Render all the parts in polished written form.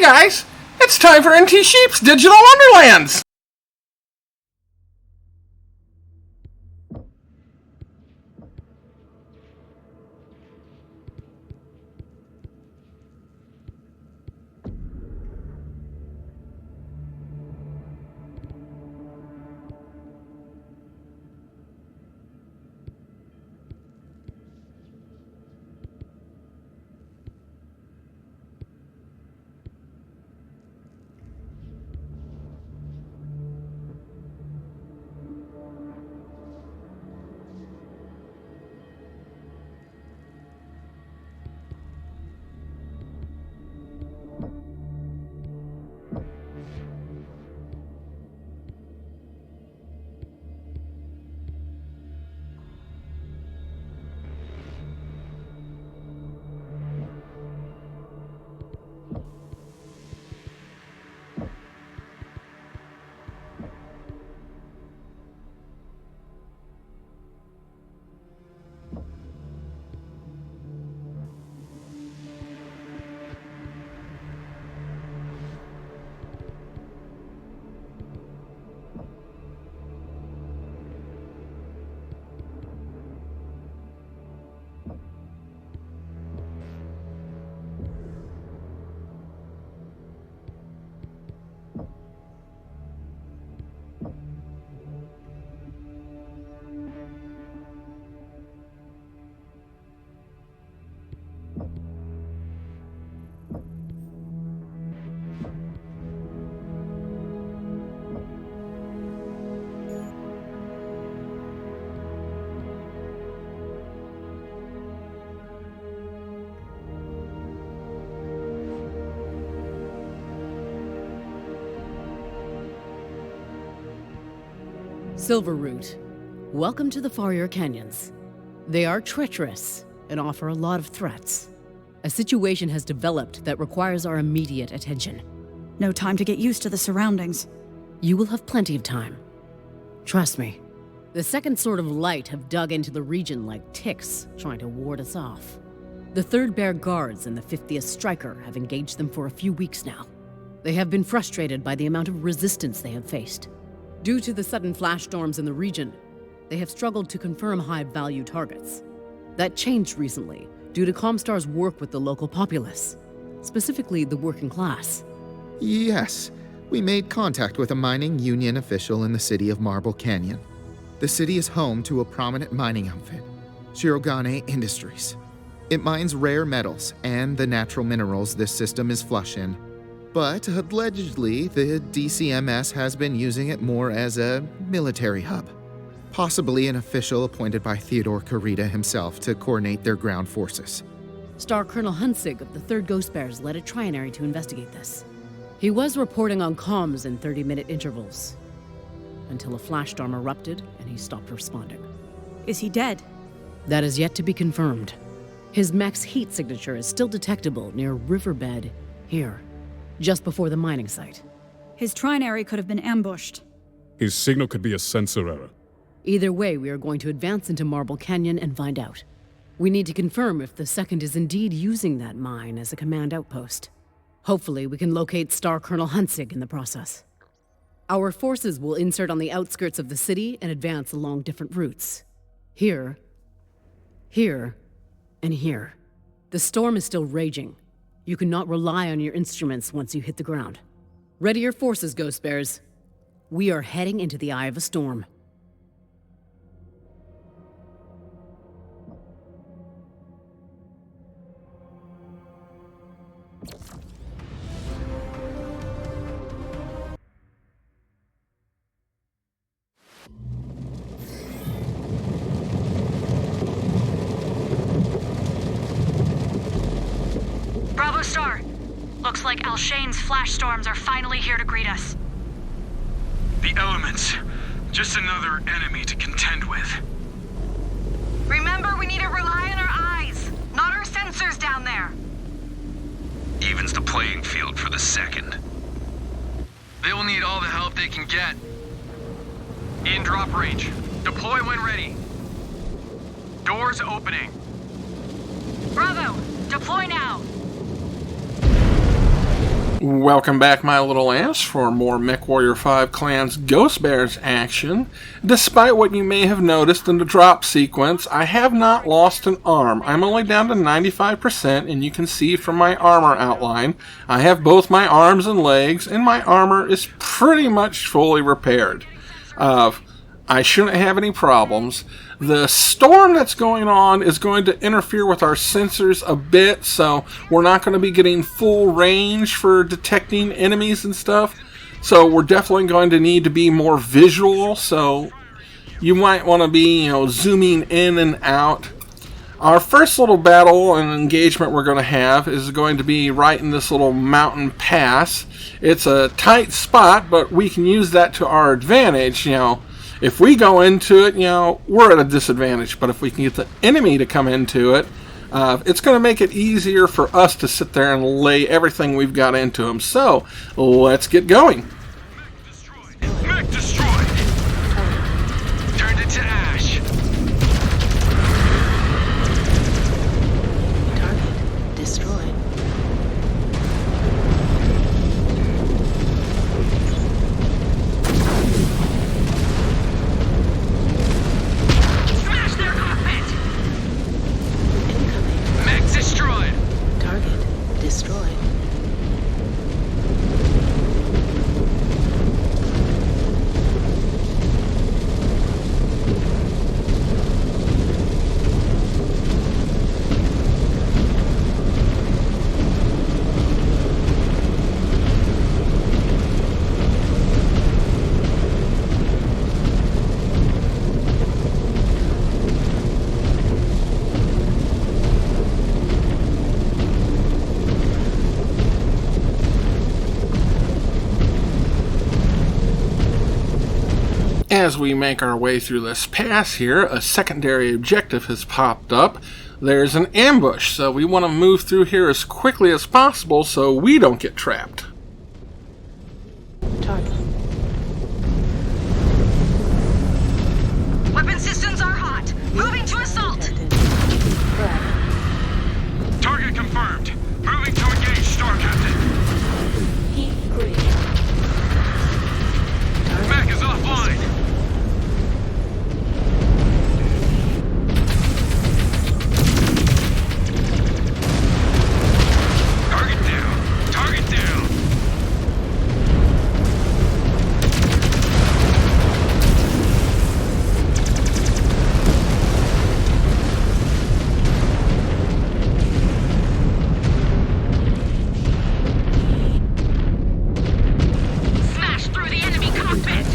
guys! It's time for NT Sheep's Digital Wonderlands! Silverroot, welcome to the Farrier Canyons. They are treacherous and offer a lot of threats. A situation has developed that requires our immediate attention. No time to get used to the surroundings. You will have plenty of time. Trust me. The Second Sword of Light have dug into the region like ticks, trying to ward us off. The 3rd Bear Guards and the 50th Striker have engaged them for a few weeks now. They have been frustrated by the amount of resistance they have faced. Due to the sudden flash storms in the region, they have struggled to confirm high-value targets. That changed recently due to Comstar's work with the local populace, specifically the working class. Yes, we made contact with a mining union official in the city of Marble Canyon. The city is home to a prominent mining outfit, Shirogane Industries. It mines rare metals and the natural minerals this system is flush in. But allegedly, the DCMS has been using it more as a military hub. Possibly an official appointed by Theodore Kurita himself to coordinate their ground forces. Star Colonel Hunsig of the 3rd Ghost Bears led a trinary to investigate this. He was reporting on comms in 30-minute intervals, until a flash storm erupted and he stopped responding. Is he dead? That is yet to be confirmed. His mech's heat signature is still detectable near Riverbed here, just before the mining site. His trinary could have been ambushed. His signal could be a sensor error. Either way, we are going to advance into Marble Canyon and find out. We need to confirm if the Second is indeed using that mine as a command outpost. Hopefully, we can locate Star Colonel Hunsig in the process. Our forces will insert on the outskirts of the city and advance along different routes. Here, and here. The storm is still raging. You cannot rely on your instruments once you hit the ground. Ready your forces, Ghost Bears. We are heading into the eye of a storm. Bravo Star! Looks like Alshane's flash storms are finally here to greet us. The elements. Just another enemy to contend with. Remember, we need to rely on our eyes, not our sensors down there. Evens the playing field for the Second. They will need all the help they can get. In drop range. Deploy when ready. Doors opening. Bravo! Deploy now! Welcome back, my little ants, for more MechWarrior 5 Clan's Ghost Bears action. Despite what you may have noticed in the drop sequence, I have not lost an arm. I'm only down to 95%, and you can see from my armor outline, I have both my arms and legs, and my armor is pretty much fully repaired. I shouldn't have any problems. The storm that's going on is going to interfere with our sensors a bit, so we're not going to be getting full range for detecting enemies and stuff. So we're definitely going to need to be more visual, so you might want to be, zooming in and out. Our first little battle and engagement we're going to have is going to be right in this little mountain pass. It's a tight spot, but we can use that to our advantage, If we go into it, we're at a disadvantage. But if we can get the enemy to come into it, it's going to make it easier for us to sit there and lay everything we've got into them. So, let's get going. Mech destroyed! Turned it to ash. Target destroyed. As we make our way through this pass here, a secondary objective has popped up. There's an ambush, so we want to move through here as quickly as possible so we don't get trapped. Target. Weapon systems are hot. Moving to assault. Target confirmed. Moving to engage Star Captain. Heat free. Mech is offline. Target down. Target down. Smash through the enemy cockpit.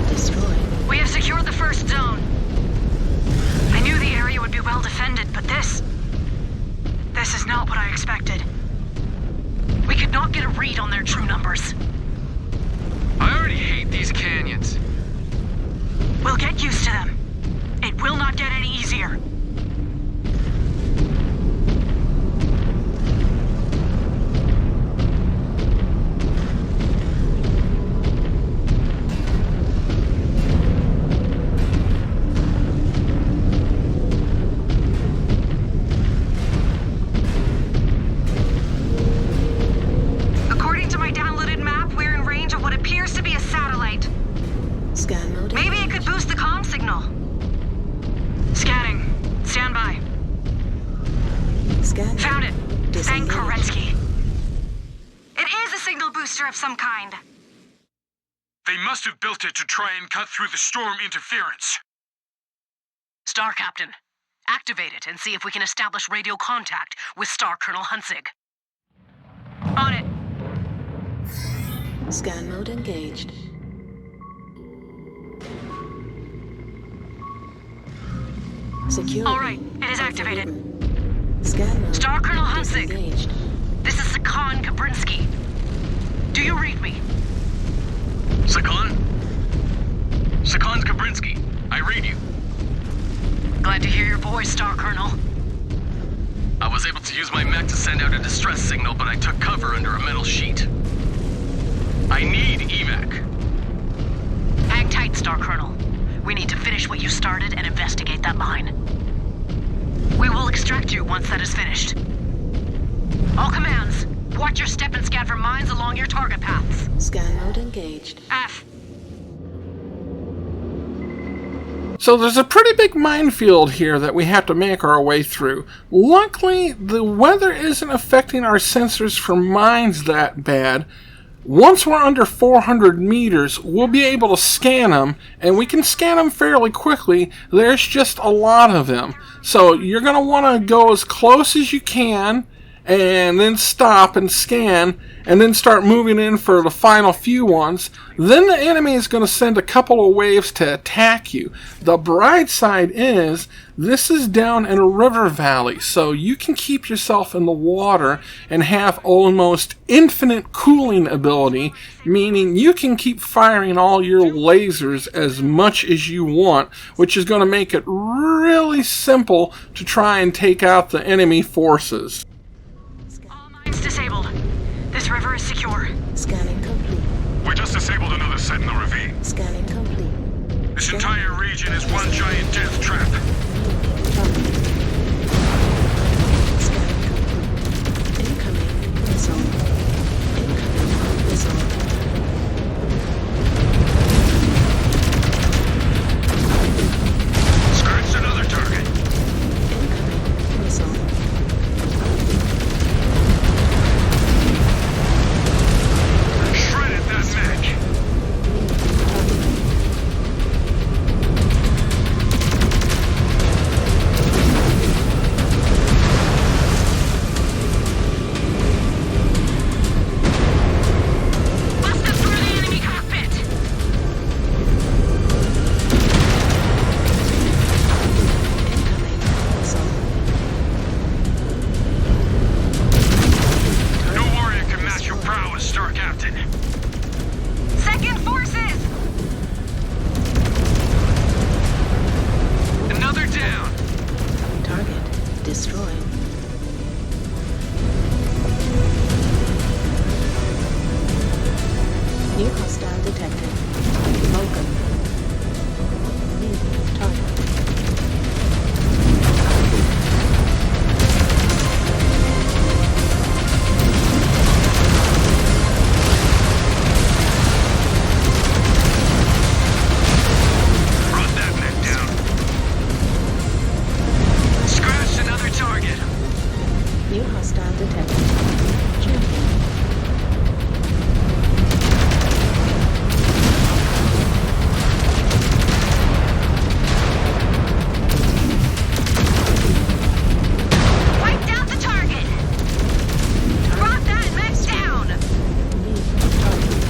Destroyed. We have secured the first zone. I knew the area would be well defended, but this is not what I expected. We could not get a read on their true numbers. I already hate these canyons. We'll get used to them. It will not get any easier. According to my downloaded map, we're in range of what appears to be a satellite. Scan mode. Maybe it could boost the comm signal. Scanning. Stand by. Scan. Found it. Thank Disengage. Kerensky. It is a signal booster of some kind. They must have built it to try and cut through the storm interference. Star Captain, activate it and see if we can establish radio contact with Star Colonel Hunzig. On it. Scan mode engaged. Security. All right, it is activated. Scan mode. Star Colonel Hunzig. Disengaged. This is Sakan Kabrinsky. Do you read me? Sakan? Sakan's Kabrinsky. I read you. Glad to hear your voice, Star Colonel. I was able to use my mech to send out a distress signal, but I took cover under a metal sheet. I need evac. Hang tight, Star Colonel. We need to finish what you started and investigate that line. We will extract you once that is finished. All commands, Watch your step and scan for mines along your target paths. Scan mode engaged. F. So there's a pretty big minefield here that we have to make our way through. Luckily, the weather isn't affecting our sensors for mines that bad. Once we're under 400 meters, we'll be able to scan them, and we can scan them fairly quickly. There's just a lot of them. So you're going to want to go as close as you can, and then stop and scan, and then start moving in for the final few ones. Then the enemy is going to send a couple of waves to attack you. The bright side is, this is down in a river valley, so you can keep yourself in the water and have almost infinite cooling ability, meaning you can keep firing all your lasers as much as you want, which is going to make it really simple to try and take out the enemy forces. All mines disabled. This river is secure. Scanning complete. We just disabled another set in the ravine. Scanning complete. This entire region is one giant death trap. Scanning complete. Incoming missile. Incoming missile. Scratched another target. Incoming missile. Shredded that mech. Busted through the enemy cockpit. Incoming missile. No warrior can match your prowess, Star Captain. Second forces. Another down. Target destroyed. New hostile detected. Vulcan. New target. Brought that mech down. Scratched another target. New hostile detected. Champion. Wiped out the target. Brought that mech down. New target.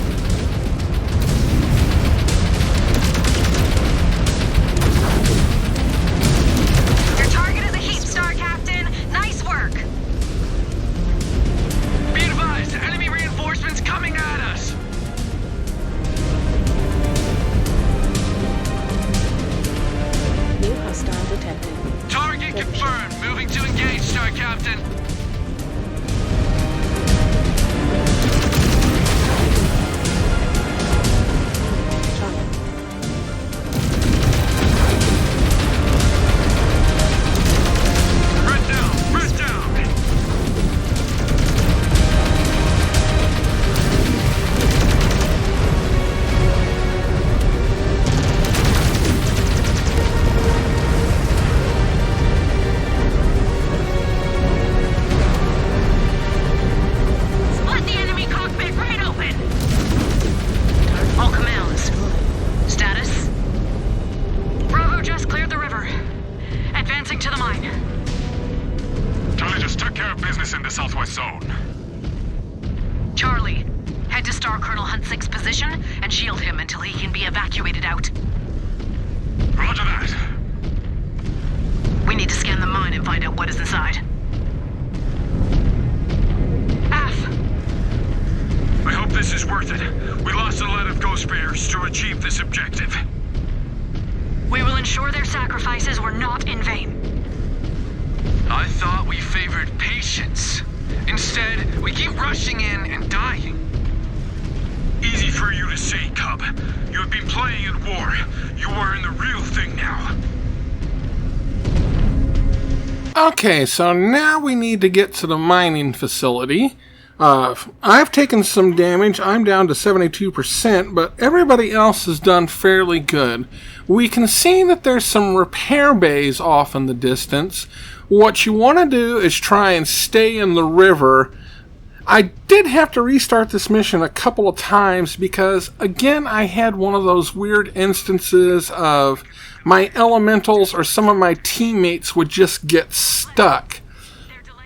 Your target is a heap, Star Captain. Nice work. Be advised, enemy reinforcements coming at us. New hostile detected. Target confirmed. Moving to engage, Star Captain. Target. Red down, red down. Split the enemy cockpit right open. All commands. Status. Bravo just cleared the river. Advancing to the mine. Charlie just took care of business in the southwest zone. Charlie, head to Star Colonel Hunt 6's position and shield him until he can be evacuated out. Roger that. We need to scan the mine and find out what is inside. F. I hope this is worth it. We lost a lot of ghost bears to achieve this objective. We will ensure their sacrifices were not in vain. I thought we favored patience. Instead, we keep rushing in and dying. Easy for you to say, Cub. You have been playing at war. You are in the real thing now. Okay, so now we need to get to the mining facility. I've taken some damage. I'm down to 72%, but everybody else has done fairly good. We can see that there's some repair bays off in the distance. What you want to do is try and stay in the river. I did have to restart this mission a couple of times because, again, I had one of those weird instances of my elementals or some of my teammates would just get stuck.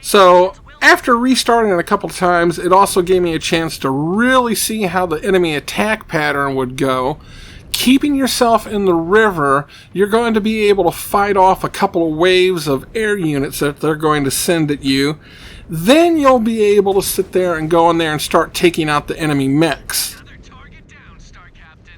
So after restarting it a couple of times, it also gave me a chance to really see how the enemy attack pattern would go. Keeping yourself in the river, you're going to be able to fight off a couple of waves of air units that they're going to send at you. Then you'll be able to sit there and go in there and start taking out the enemy mechs. Another target down, Star Captain.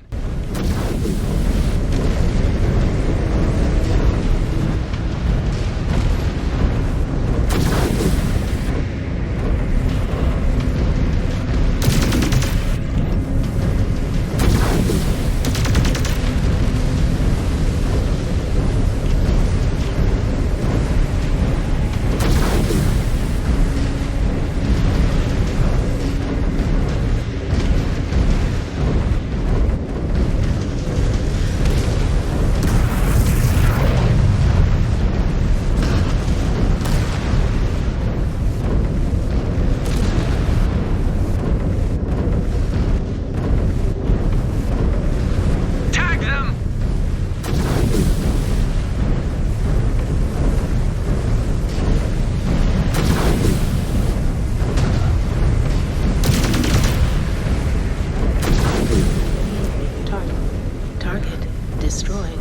Target destroyed.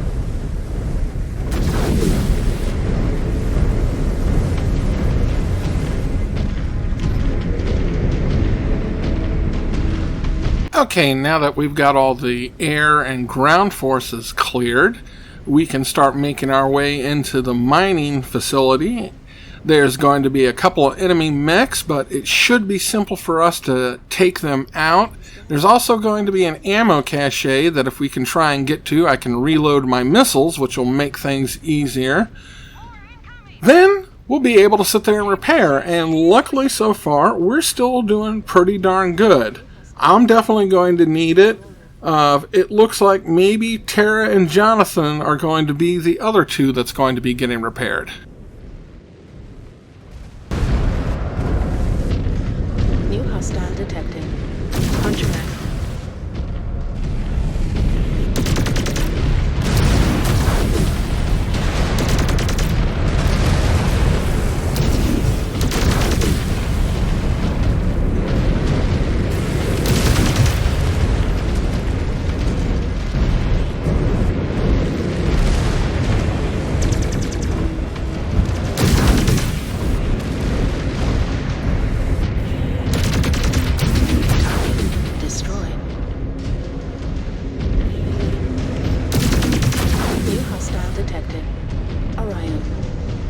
Okay, now that we've got all the air and ground forces cleared, we can start making our way into the mining facility. There's going to be a couple of enemy mechs, but it should be simple for us to take them out. There's also going to be an ammo cache that if we can try and get to, I can reload my missiles, which will make things easier. Then we'll be able to sit there and repair, and luckily so far, we're still doing pretty darn good. I'm definitely going to need it. It looks like maybe Tara and Jonathan are going to be the other two that's going to be getting repaired. New hostile detected. Contract.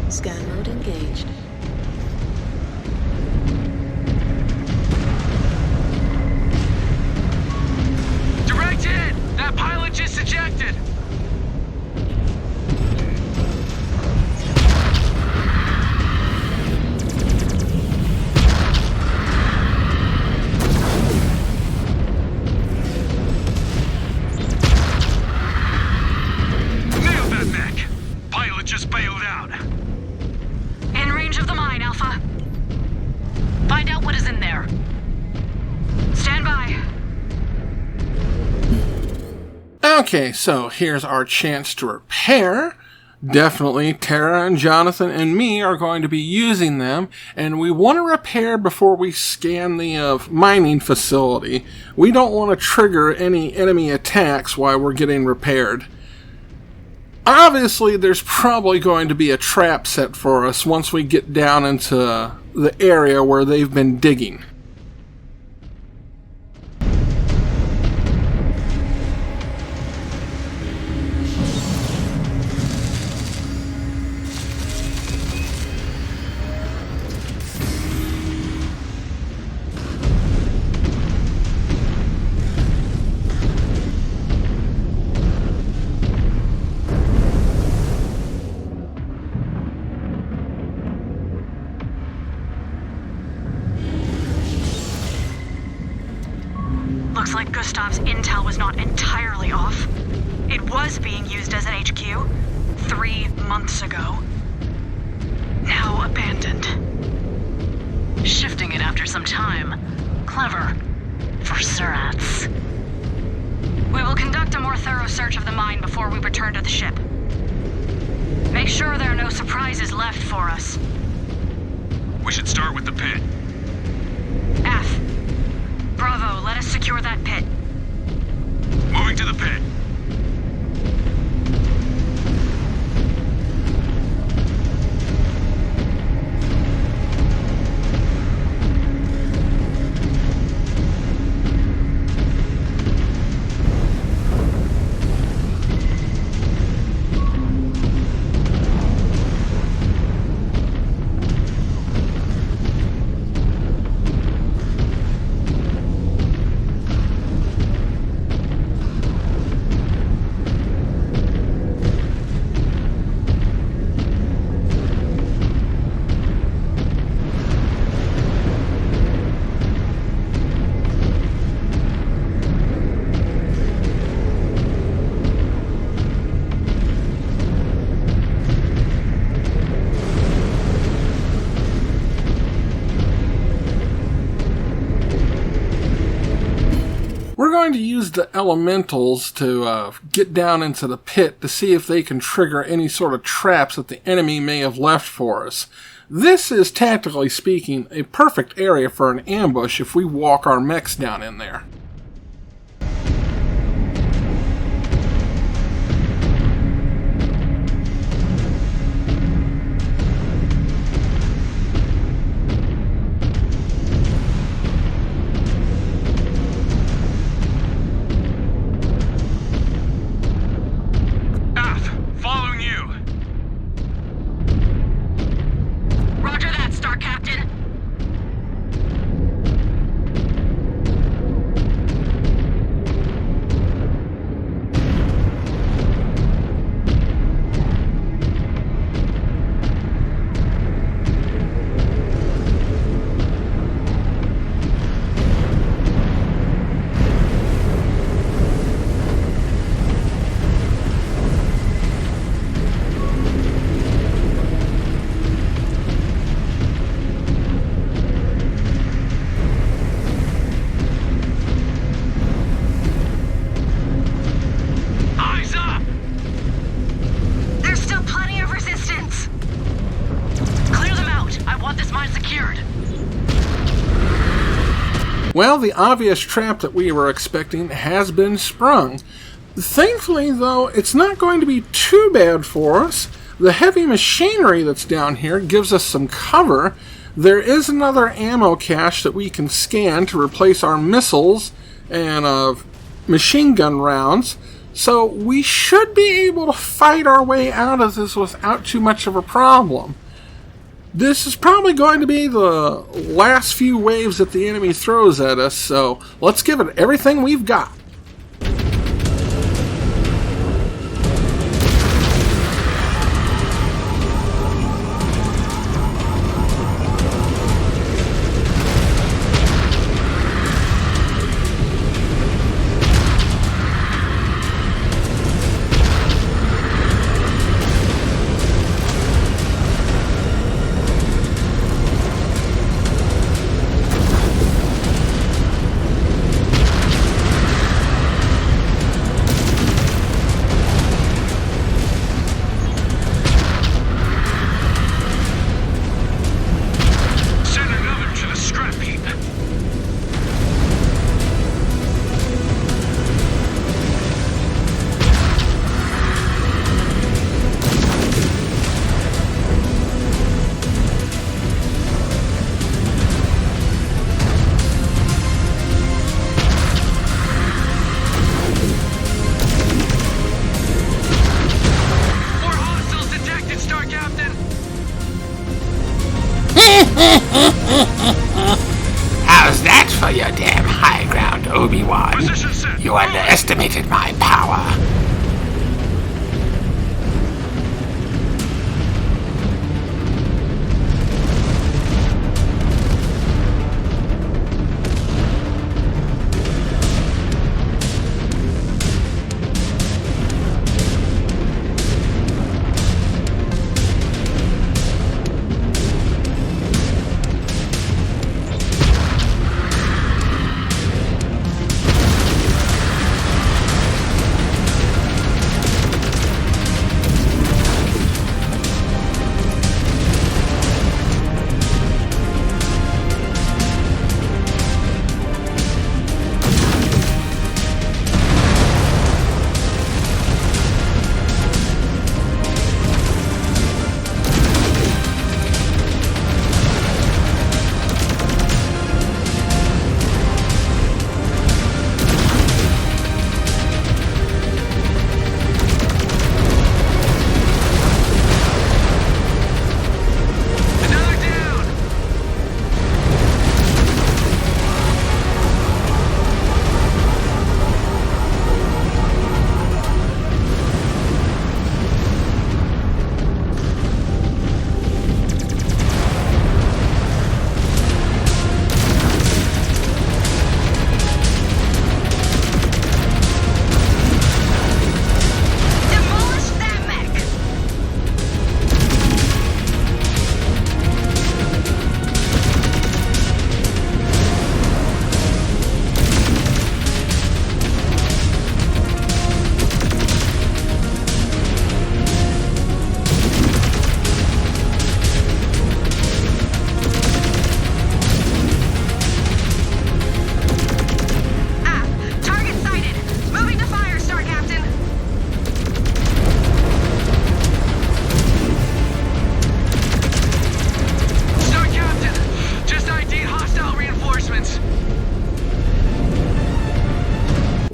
Scan mode engaged. Direct hit! That pilot just ejected! Nailed that mech! Pilot just bailed out. In range of the mine, Alpha. Find out what is in there. Stand by. Okay, so here's our chance to repair. Definitely Tara and Jonathan and me are going to be using them, and we want to repair before we scan the mining facility. We don't want to trigger any enemy attacks while we're getting repaired. Obviously, there's probably going to be a trap set for us once we get down into the area where they've been digging. Looks like Gustav's intel was not entirely off. It was being used as an HQ 3 months ago. Now abandoned. Shifting it after some time. Clever. For Surats. We will conduct a more thorough search of the mine before we return to the ship. Make sure there are no surprises left for us. We should start with the pit. F. Bravo, let us secure that pit. Moving to the pit. We're going to use the elementals to get down into the pit to see if they can trigger any sort of traps that the enemy may have left for us. This is, tactically speaking, a perfect area for an ambush if we walk our mechs down in there. Well, the obvious trap that we were expecting has been sprung. Thankfully, though, it's not going to be too bad for us. The heavy machinery that's down here gives us some cover. There is another ammo cache that we can scan to replace our missiles and machine gun rounds. So we should be able to fight our way out of this without too much of a problem. This is probably going to be the last few waves that the enemy throws at us, so let's give it everything we've got. How's that for your damn high ground, Obi-Wan? Position set. You underestimated my power.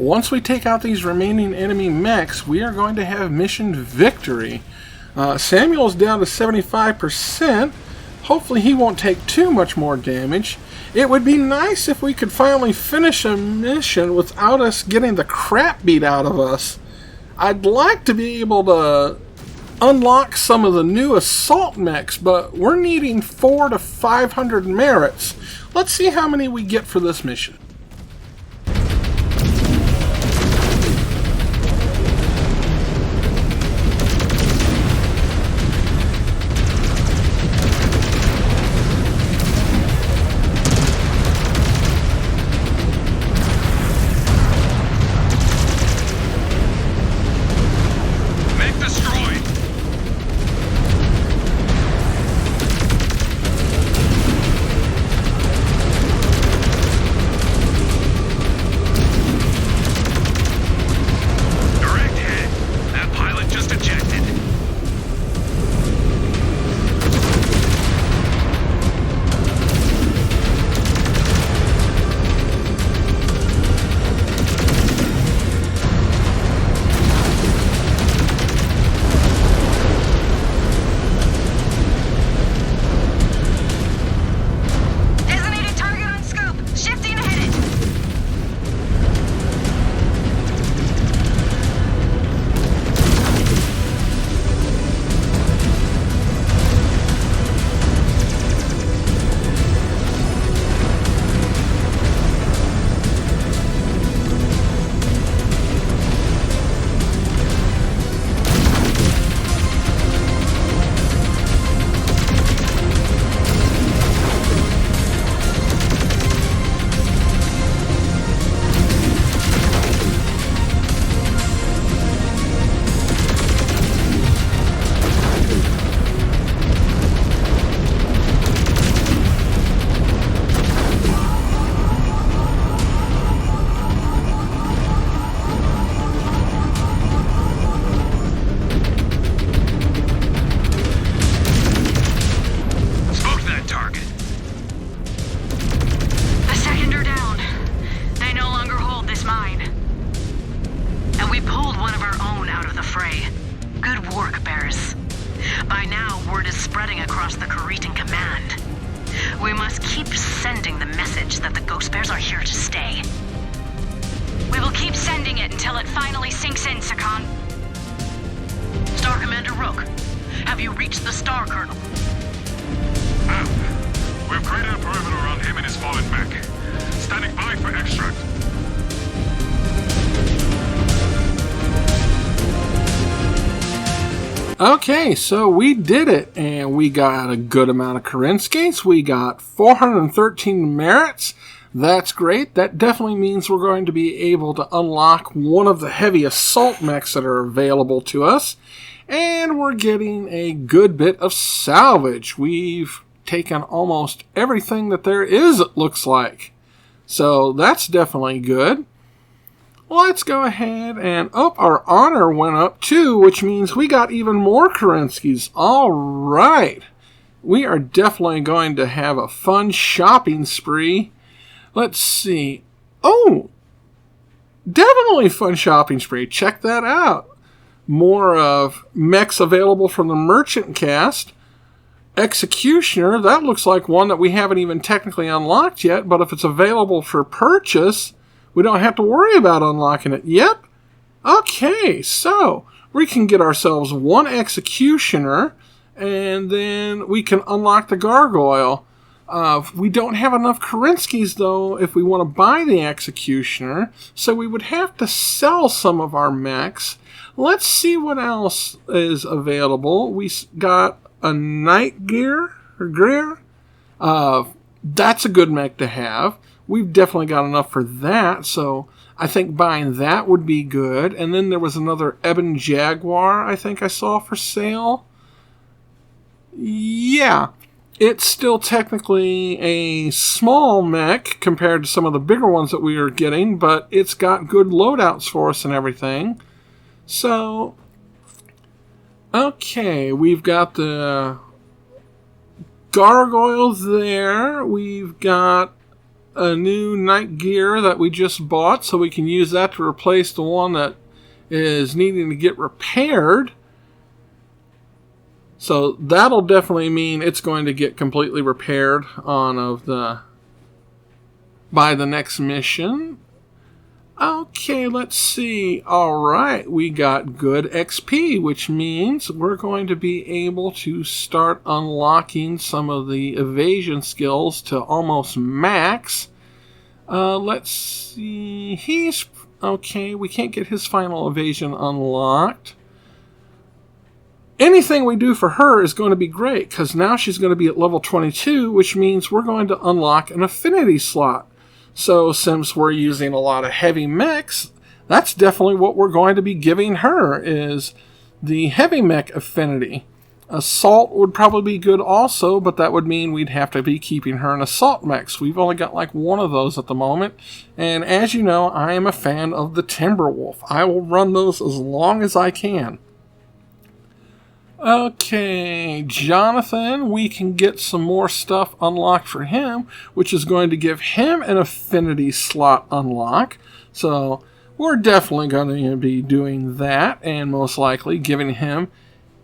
once we take out these remaining enemy mechs, we are going to have mission victory. Samuel's down to 75%. Hopefully he won't take too much more damage. It would be nice if we could finally finish a mission without us getting the crap beat out of us. I'd like to be able to unlock some of the new assault mechs, but we're needing 400 to 500 merits. Let's see how many we get for this mission. Okay, so we did it, and we got a good amount of Kerinskys. We got 413 merits. That's great. That definitely means we're going to be able to unlock one of the heavy assault mechs that are available to us. And we're getting a good bit of salvage. We've taken almost everything that there is, it looks like. So that's definitely good. Let's go ahead and, our honor went up too, which means we got even more Kerinskys. All right. We are definitely going to have a fun shopping spree. Let's see. Oh, definitely fun shopping spree. Check that out. More of mechs available from the merchant cast. Executioner, that looks like one that we haven't even technically unlocked yet, but if it's available for purchase, we don't have to worry about unlocking it. Yep. Okay, so we can get ourselves one Executioner, and then we can unlock the Gargoyle. We don't have enough Kerinskys, though, if we want to buy the Executioner, so we would have to sell some of our mechs. Let's see what else is available. We got a Night Gear, or Greer. That's a good mech to have. We've definitely got enough for that, so I think buying that would be good. And then there was another Ebon Jaguar I think I saw for sale. Yeah, it's still technically a small mech compared to some of the bigger ones that we are getting, but it's got good loadouts for us and everything. So, okay, we've got the Gargoyles there. We've got a new night gear that we just bought, so we can use that to replace the one that is needing to get repaired. So that'll definitely mean it's going to get completely repaired by the next mission. Okay, let's see. Alright, we got good XP, which means we're going to be able to start unlocking some of the evasion skills to almost max. Let's see. He's... okay, we can't get his final evasion unlocked. Anything we do for her is going to be great, because now she's going to be at level 22, which means we're going to unlock an affinity slot. So since we're using a lot of heavy mechs, that's definitely what we're going to be giving her, is the heavy mech affinity. Assault would probably be good also, but that would mean we'd have to be keeping her in assault mechs. We've only got like one of those at the moment. And as you know, I am a fan of the Timberwolf. I will run those as long as I can. Okay, Jonathan, we can get some more stuff unlocked for him, which is going to give him an affinity slot unlock. So we're definitely going to be doing that, and most likely giving him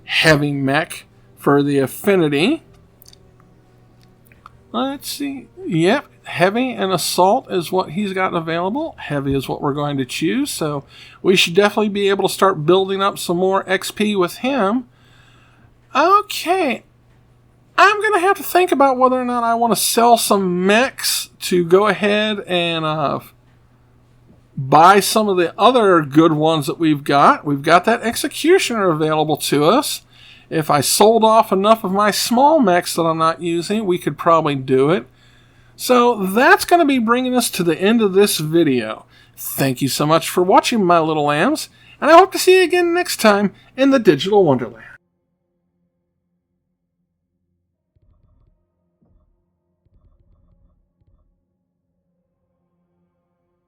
heavy mech for the affinity. Let's see. Yep, heavy and assault is what he's got available. Heavy is what we're going to choose, so we should definitely be able to start building up some more XP with him. Okay, I'm going to have to think about whether or not I want to sell some mechs to go ahead and buy some of the other good ones that we've got. We've got that Executioner available to us. If I sold off enough of my small mechs that I'm not using, we could probably do it. So that's going to be bringing us to the end of this video. Thank you so much for watching, my little lambs, and I hope to see you again next time in the Digital Wonderland.